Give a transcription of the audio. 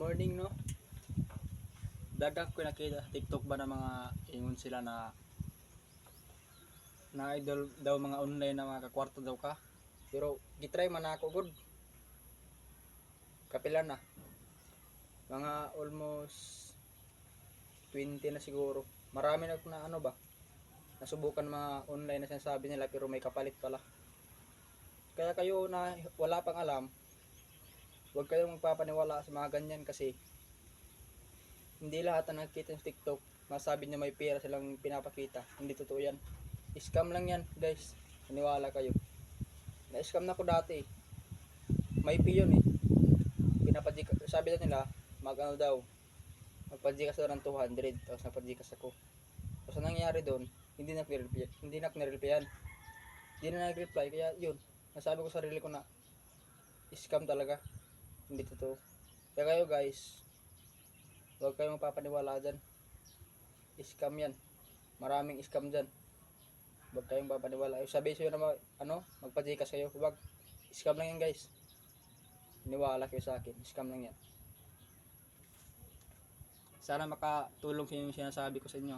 Morning no. Dagang ko nakita sa TikTok ba ng mga ingon sila na idol daw mga online na mga kakwarto daw ka. Pero gitry man ako good. Kapila na. Mga almost 20 na siguro. Marami na ano ba. Nasubukan mga online na sinasabi nila pero may kapalit pala. Kaya kayo na wala pang alam, huwag kayong magpapaniwala sa mga ganyan kasi hindi lahat na nakikita sa TikTok masabi niya may pera silang pinapakita. Hindi totoo yan. Scam lang yan guys. Maniwala kayo. Na-scam na ko dati. May fee yun eh. Sabi na nila mag ano daw. Magpa-Gcash daw ng 200 tapos nagpa-Gcash ako. Tapos ang nangyari doon, hindi na nag-reply yan. Hindi na nag-reply kaya yun. Nasabi ko sa sarili ko na scam talaga. Hindi totoo. Kaya kayo guys, huwag kayong mapapaniwala dyan. Scam yan. Maraming scam dyan. Huwag kayong papaniwala. Sabi sa'yo na magpa-Gcash kayo. Huwag. Scam lang yan guys. Niwala kayo sa akin. Scam lang yan. Sana makatulong sa inyo yung sinasabi ko sa inyo.